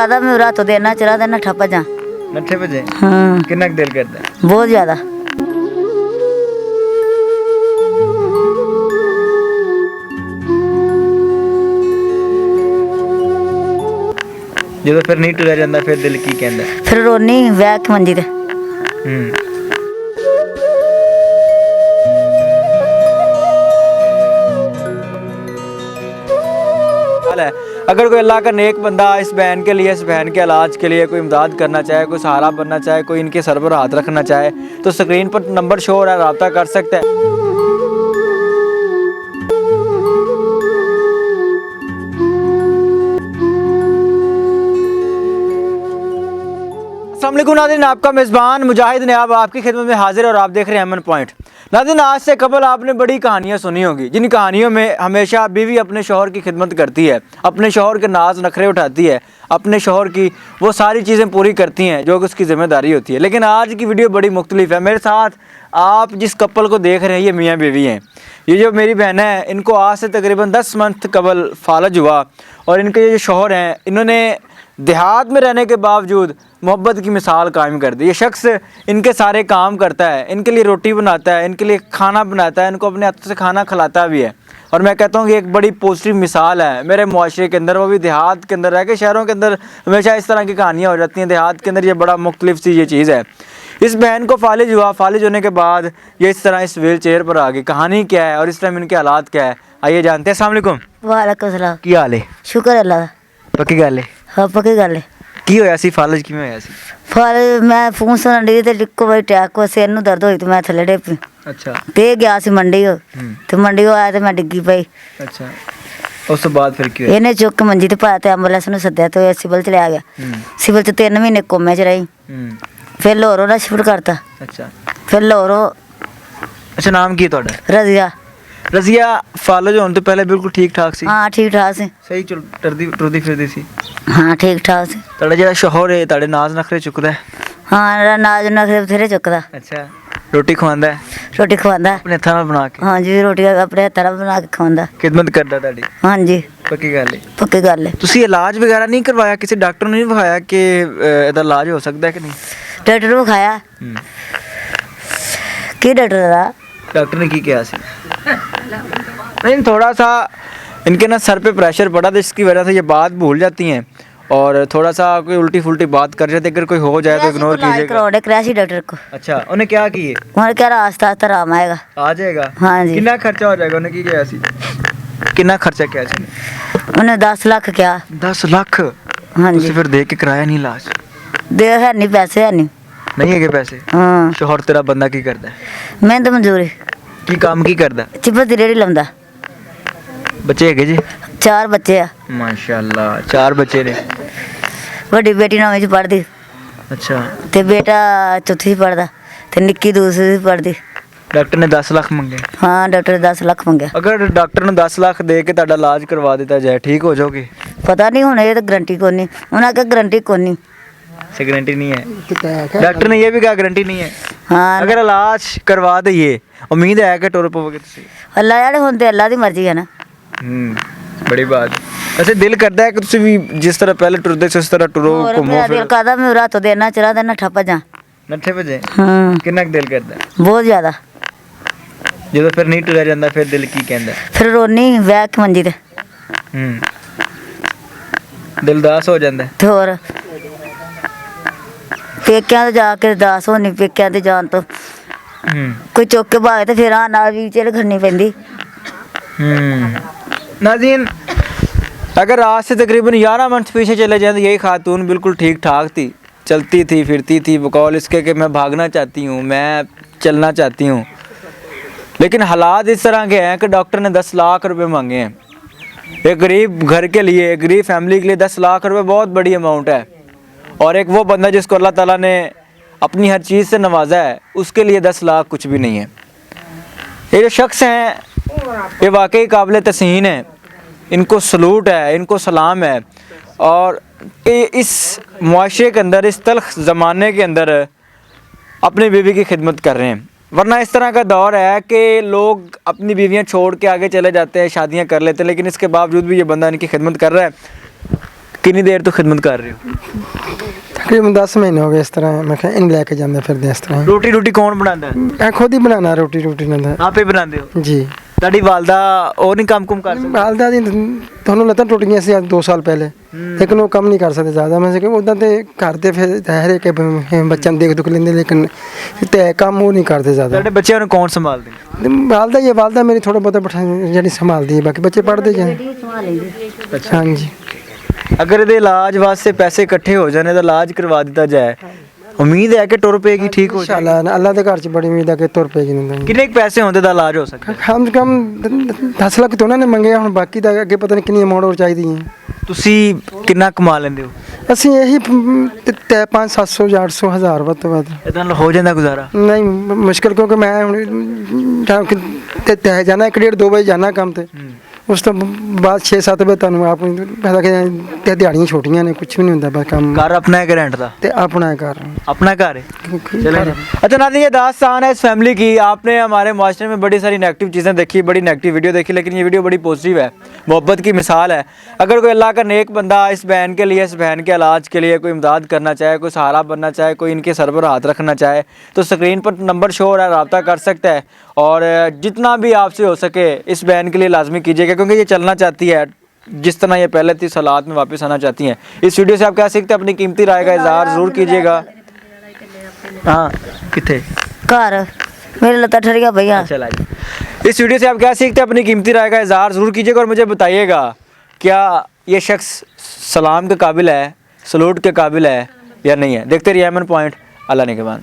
कहता मैं रात देना चला देना ठप जा नट्ठे पे जाए हाँ कितना दिल करता है बहुत ज़्यादा। जो फिर नहीं टुरिया जाता फिर दिल की कहता है फिर रोनी वह के मंजी ते है। अगर कोई अल्लाह का नेक बंदा इस बहन के लिए, इस बहन के इलाज के लिए कोई इमदाद करना चाहे, कोई सहारा बनना चाहे, कोई इनके सर पर हाथ रखना चाहे तो स्क्रीन पर नंबर शो हो रहा है, रब्ता कर सकते हैं। अस्सलाम वालेकुम नाज़रीन, आपका मेज़बान मुजाहिद नयाब आपकी खिदमत में हाजिर और आप देख रहे हैं अमन पॉइंट। नाज़रीन, आज से कबल आपने बड़ी कहानियाँ सुनी होंगी, जिन कहानियों में हमेशा बीवी अपने शौहर की खिदमत करती है, अपने शौहर के नाज नखरे उठाती है, अपने शौहर की वो सारी चीज़ें पूरी करती हैं जो कि उसकी ज़िम्मेदारी होती है। लेकिन आज की वीडियो बड़ी मुख्तलिफ है। मेरे साथ आप जिस कपल को देख रहे हैं ये मियाँ बीवी हैं। ये जो मेरी बहन है इनको आज से तकरीबन 10 मंथ कबल फालज हुआ और इनके ये जो शौहर हैं इन्होंने देहात में रहने के बावजूद मोहब्बत की मिसाल कायम कर दी। ये शख्स इनके सारे काम करता है, इनके लिए रोटी बनाता है, इनके लिए खाना बनाता है, इनको अपने हाथों से खाना खिलाता भी है। और मैं कहता हूँ कि एक बड़ी पॉजिटिव मिसाल है मेरे मुआशरे के अंदर, वो भी देहात के अंदर रह के। शहरों के अंदर हमेशा इस तरह की कहानियाँ हो जाती हैं, देहात के अंदर ये बड़ा मुख्तलिफ सी ये चीज़ है। इस बहन को फालिज हुआ, फालिज होने के बाद ये इस तरह इस व्हील चेयर पर आ गई। कहानी क्या है और इस टाइम इनके हालात क्या है, आइए जानते हैं। अस्सलाम वालेकुम। वालेकुम सलाम। की हाल है? शुक्र अल्लाह दा। पक्की गल है? हाँ पक्की गल है। की होया सी फालिज किवें होया सी? फल मैं फोन सुन डी ते डिक्को भाई टैक को सिर नूं दर्द होई ते मैं थल्ले डिप्पी अच्छा ते गया सी मंडी ते मंडी आया ते मैं डिग्गी पई। अच्छा, उस तो बाद फिर क्यों? ਇਹਨੇ ਚੁੱਕ ਕੇ ਮੰਜੀ ਤੇ ਪਾਇਆ ਤੇ ਐਂਬੂਲੈਂਸ ਨੂੰ ਸੱਦਿਆ ਤੇ ਸਿਵਲ ਚ ਲਿਆ ਗਿਆ। ਸਿਵਲ ਚ 3 ਮਹੀਨੇ ਕੋਮੇ ਚ ਰਹੀ। ਫਿਰ ਲਾਹੌਰੋਂ ਦਾ ਸ਼ਿਫਟ ਕਰਤਾ। अच्छा ਫਿਰ ਲਾਹੌਰੋਂ अच्छा, नाम की ਤੁਹਾਡਾ? ਰਜ਼ੀਆ। रजिया फालिज होने तो पहले बिल्कुल ठीक ठाक सी? ਹਾਂ ਠੀਕ ਠਾਕ ਸੀ। सही चल टुरदी फिरदी सी? ਹਾਂ ਠੀਕ ਠਾਕ ਸੀ। ਤੁਹਾਡਾ ਜਿਹੜਾ ਸ਼ੌਹਰ ਹੈ ਤੁਹਾਡੇ ਨਾਜ਼ ਨਖਰੇ ਚੁੱਕਦਾ ਹੈ? ਹਾਂ ਮੇਰਾ ਨਾਜ ਨਖਰੇ ਬਥੇਰੇ ਚੁੱਕਦਾ। ਅੱਛਾ, ਰੋਟੀ ਖਵਾਉਂਦਾ ਹੈ ਰੋਟੀ ਖਵਾਉਂਦਾ। ਆਪਣੇ ਹੱਥਾਂ ਨਾਲ ਬਣਾ ਕੇ? ਹਾਂਜੀ ਰੋਟੀ ਆਪਣੇ ਹੱਥਾਂ ਨਾਲ ਬਣਾ ਕੇ ਖਵਾਉਂਦਾ। ਖਿਦਮਤ ਕਰਦਾ ਤੁਹਾਡੀ? ਹਾਂਜੀ ਪੱਕੀ ਗੱਲ ਹੈ। ਪੱਕੀ ਗੱਲ ਹੈ। ਤੁਸੀਂ ਇਲਾਜ ਵਗੈਰਾ ਨਹੀਂ ਕਰਵਾਇਆ? ਕਿਸੇ ਡਾਕਟਰ ਨੂੰ ਨਹੀਂ ਵਿਖਾਇਆ ਕਿ ਇਹਦਾ ਇਲਾਜ ਹੋ ਸਕਦਾ ਹੈ ਕਿ ਨਹੀਂ? ਡਾਕਟਰ ਨੂੰ ਵਿਖਾਇਆ। ਕੀ ਡਾਕਟਰ ਦਾ? डॉक्टर ने की किया सी? नहीं, थोड़ा सा इनके ना सर पे प्रेशर पड़ा था जिसकी वजह से ये बात भूल जाती हैं और थोड़ा सा कोई उल्टी फुल्टी बात कर जाते। अगर कोई हो जाए तो इग्नोर कीजिएगा। करवाने क्रैशी डॉक्टर को। अच्छा, उन्हें क्या किए? उन्होंने कह रहा आस्ता आस्ता आराम आएगा। आ जाएगा? हाँ जी। कितना खर्चा हो जाएगा? उन्हें की किया सी? कितना खर्चा किया सी? उन्हें 10 लाख क्या। 10 लाख? हाँ जी। फिर दे के कराया नहीं इलाज? दे है नहीं पैसे है नहीं। नहीं है के पैसे? हाँ शौहर तेरा बंदा की करता है? मिहनत मजदूरी की काम की करता? चिप्स दी रेहड़ी लाਉਂਦਾ। बच्चे है जी? 4 बच्चे आ। माशाल्लाह, 4 बच्चे ने। ਵੱਡੀ ਬੇਟੀ 9ਵੀਂ ਚ ਪੜ੍ਹਦੀ अच्छा, ਤੇ ਬੇਟਾ ਚੌਥੀ ਚ ਪੜ੍ਹਦਾ ਤੇ ਨਿੱਕੀ ਦੂਸਰੀ ਚ ਪੜ੍ਹਦੀ। डॉक्टर ने 10 लाख मंगे? ਹਾਂ ਡਾਕਟਰ 10 ਲੱਖ ਮੰਗਿਆ। अगर डॉक्टर ने 10 लाख दे के ਤੁਹਾਡਾ ਇਲਾਜ करवा देता जाए ठीक हो जाओगे? ਪਤਾ ਨਹੀਂ ਹੁਣ ਇਹ ਤਾਂ ਗਰੰਟੀ ਕੋਈ ਨਹੀਂ। ਉਹਨਾਂ ਕਾ ਗਰੰਟੀ ਕੋਈ नहीं। से गारंटी नहीं है? डॉक्टर ने ये भी कहा गारंटी नहीं है। हाँ अगर इलाज करवा दईए उम्मीद है कि टुर पवोगे तुसी? ਅੱਲਾ ਜਿਹੜੇ ਹੁਣ ਤੇ ਅੱਲਾ ਦੀ ਮਰਜ਼ੀ ਹੈ ਨਾ। बड़ी बात। वैसे दिल करता है कि तुसी भी जिस तरह पहले टुरदे से उस तरह टुरो ਹੋਰ घूमो ਮੇਰਾ ਦਿਲ फिरो? ਕਰਦਾ ਮੈਂ ਰਾਤ ਦੇਣਾ ਚਲਾ ਦੇਣਾ ਠੱਪ ਜਾ। नट्ठे बजे ਹਾਂ कितना कुछ दिल करता है? ਬਹੁਤ ਜ਼ਿਆਦਾ। ਜਦੋਂ ਫਿਰ ਨਹੀਂ ਟੁਰਿਆ ਜਾਂਦਾ ਫਿਰ ਦਿਲ ਕੀ ਕਹਿੰਦਾ? ਫਿਰ ਰੋਨੀ ਵਹਿ ਕੇ ਮੰਜੀ ਤੇ ਦਿਲ ਉਦਾਸ ਹੋ ਜਾਂਦਾ? ਤੇ ਹੋਰ ਪੇਕਿਆਂ ਤੇ ਜਾ ਕੇ ਦਾਸ ਹੋਣੀ। ਪੇਕਿਆਂ ਤੇ ਜਾਣ ਤੋਂ ਕੋਈ ਚੁੱਕ ਕੇ ਭਾਗੇ ਤੇ ਫਿਰ ਆ ਨਾਲ ਵੀ ਚਿੜ ਖੜਨੀ ਪੈਂਦੀ। नाज़रीन, अगर आज से तकरीबन 11 मंथ पीछे चले जाए तो यही खातून बिल्कुल ठीक ठाक थी, चलती थी फिरती थी बकौल इसके कि मैं भागना चाहती हूँ, मैं चलना चाहती हूँ। लेकिन हालात इस तरह के हैं कि डॉक्टर ने 10 लाख रुपए मांगे हैं। एक गरीब घर के लिए, एक गरीब फैमिली के लिए 10 लाख रुपए बहुत बड़ी अमाउंट है। और एक वो बंदा जिसको अल्लाह ताला ने अपनी हर चीज़ से नवाजा है उसके लिए 10 लाख कुछ भी नहीं है। ये जो शख्स हैं ये वाकई काबिल तस्हीन है, इनको सलूट है, इनको सलाम है। और इस मुआशरे के अंदर, इस तल्ख ज़माने के अंदर अपनी बीवी की खिदमत कर रहे हैं। वरना इस तरह का दौर है कि लोग अपनी बीवियां छोड़ के आगे चले जाते हैं, शादियां कर लेते हैं, लेकिन इसके बावजूद भी ये बंदा इनकी खिदमत कर रहा है। ਕਿੰਨੀ ਦੇਰ ਤੋਂ ਖਿਦਮਤ ਕਰ ਰਹੇ ਹੋ? ਤਕਰੀਬਨ 10 ਮਹੀਨੇ ਹੋ ਗਏ ਇਸ ਤਰ੍ਹਾਂ ਮੈਂ ਕਿਹਾ ਇਹਨੂੰ ਲੈ ਕੇ ਜਾਂਦੇ ਫਿਰਦੇ ਇਸ ਤਰ੍ਹਾਂ ਰੋਟੀ ਰੋਟੀ ਕੌਣ ਬਣਾਉਂਦਾ ਹੈ? ਮੈਂ ਖੁਦ ਹੀ ਬਣਾਉਣਾ ਰੋਟੀ ਨਾਲ ਆਪੇ ਬਣਾਉਂਦੇ ਹੋ? ਜੀ। ਤੁਹਾਡੀ ਵਾਲਦਾ ਉਹ ਨਹੀਂ ਕੰਮ ਕੁਮ ਕਰ ਸਕਦੀ? ਵਾਲਦਾ ਦੀ ਤੁਹਾਨੂੰ ਲੱਤਾਂ ਟੁੱਟ ਗਈਆਂ ਸੀ ਅੱਜ 2 ਸਾਲ ਪਹਿਲੇ, ਲੇਕਿਨ ਉਹ ਕੰਮ ਨਹੀਂ ਕਰ ਸਕਦੇ ਜ਼ਿਆਦਾ। ਮੈਂ ਕਿ ਉੱਦਾਂ ਤੇ ਘਰ ਦੇ ਫਿਰ ਹਰੇ ਕੇ ਬੱਚਿਆਂ ਨੂੰ ਦੇਖ ਦੁਖ ਲੈਂਦੇ, ਲੇਕਿਨ ਤੇ ਕੰਮ ਉਹ ਨਹੀਂ ਕਰਦੇ ਜ਼ਿਆਦਾ। ਤੁਹਾਡੇ ਬੱਚਿਆਂ ਨੂੰ ਕੌਣ ਸੰਭਾਲਦੇ? ਵਾਲਦਾ ਹੀ ਹੈ, ਵਾਲਦਾ ਮੇਰੀ ਥੋੜਾ ਬਹੁਤਾ ਜਿਹੜੀ ਸੰਭਾਲਦੀ ਹੈ, ਬਾਕੀ ਬੱਚੇ ਪੜ੍ਹਦੇ ਜਾਂਦੇ। ਹਾਂਜੀ। ਅਗਰ ਇਹਦੇ ਇਲਾਜ ਵਾਸਤੇ ਪੈਸੇ ਇਕੱਠੇ ਹੋ ਜਾਣੇ ਤਾਂ ਇਲਾਜ ਕਰਵਾ ਦਿੱਤਾ ਜਾਏ, ਉਮੀਦ ਹੈ ਕਿ ਟੁਰ ਪਏਗੀ, ਠੀਕ ਹੋ ਜਾਏ? ਇਨਸ਼ਾਅੱਲਾ ਅੱਲਾ ਦੇ ਘਰ 'ਚ ਬੜੀ ਉਮੀਦ ਹੈ ਕਿ ਤੁਰ ਪਏਗੀ। ਕਿੰਨੇ ਕੁ ਪੈਸੇ ਹੁੰਦੇ ਦਾ ਇਲਾਜ ਹੋ ਸਕਦਾ? ਕਮ ਸੇ ਕਮ 10 ਲੱਖ ਤੋਂ ਉਹਨਾਂ ਨੇ ਮੰਗਿਆ, ਹੁਣ ਬਾਕੀ ਦਾ ਅੱਗੇ ਪਤਾ ਨਹੀਂ ਕਿੰਨੀ ਅਮਾਊਂਟ ਹੋਰ ਚਾਹੀਦੀ ਹੈ। ਤੁਸੀਂ ਕਿੰਨਾ ਕਮਾ ਲੈਂਦੇ ਹੋ? ਅਸੀਂ ਇਹੀ 500-700 ਜਾਂ 800 ਹਜ਼ਾਰ ਵੱਧ ਤੋਂ ਵੱਧ। ਇਹਦੇ ਨਾਲ ਹੋ ਜਾਂਦਾ ਗੁਜ਼ਾਰਾ? ਨਹੀਂ ਮੁਸ਼ਕਿਲ, ਕਿਉਂਕਿ ਮੈਂ ਹੁਣ ਤੇ ਜਾਣਾ 1-1.5-2 ਵਜੇ ਜਾਣਾ ਕੰਮ ਤੇ, ਉਸ ਤੋਂ ਬਾਅਦ 6-7 ਵਜੇ ਤੁਹਾਨੂੰ ਆਪ ਪਤਾ ਕਿ ਦਿਹਾੜੀਆਂ ਛੋਟੀਆਂ ਨੇ, ਕੁਝ ਵੀ ਨਹੀਂ ਹੁੰਦਾ, ਬਸ ਕੰਮ। ਘਰ ਆਪਣਾ है कि रेंट था? ਤੇ ਆਪਣਾ ਘਰ अपना घर है। चलें। अच्छा नाज़रीन, ये दास्तान है इस फैमिली की। आपने हमारे माशरे में बड़ी सारी नेगेटिव चीज़ें देखी, बड़ी नेगेटिव वीडियो देखी, लेकिन ये वीडियो बड़ी पॉजिटिव है, मोहब्बत की मिसाल है। अगर कोई अल्लाह का नेक बंदा इस बहन के लिए, इस बहन के इलाज के लिए कोई इमदाद करना चाहे, कोई सहारा बनना चाहे, कोई इनके सर पर हाथ रखना चाहे, तो स्क्रीन पर नंबर शो हो रहा है, रब्ता कर सकता है। और जितना भी आपसे हो सके इस बहन के लिए लाजमी कीजिएगा, क्योंकि ये चलना चाहती है जिस तरह ये पहले थी, सलात में वापस आना चाहती हैं। इस वीडियो से आप क्या सीखते हैं? अपनी कीमती राय का इजहार ज़रूर कीजिएगा। हाँ कितने घर मेरे लता ठर गया भैया। चला जी। इस वीडियो से आप क्या सीखते हैं? अपनी कीमती राय का इजहार ज़रूर कीजिएगा और मुझे बताइएगा क्या ये शख्स सलाम के काबिल है, सलूट के काबिल है या नहीं है। देखते रहिए एमएन पॉइंट। अल्लाह ने के बाद।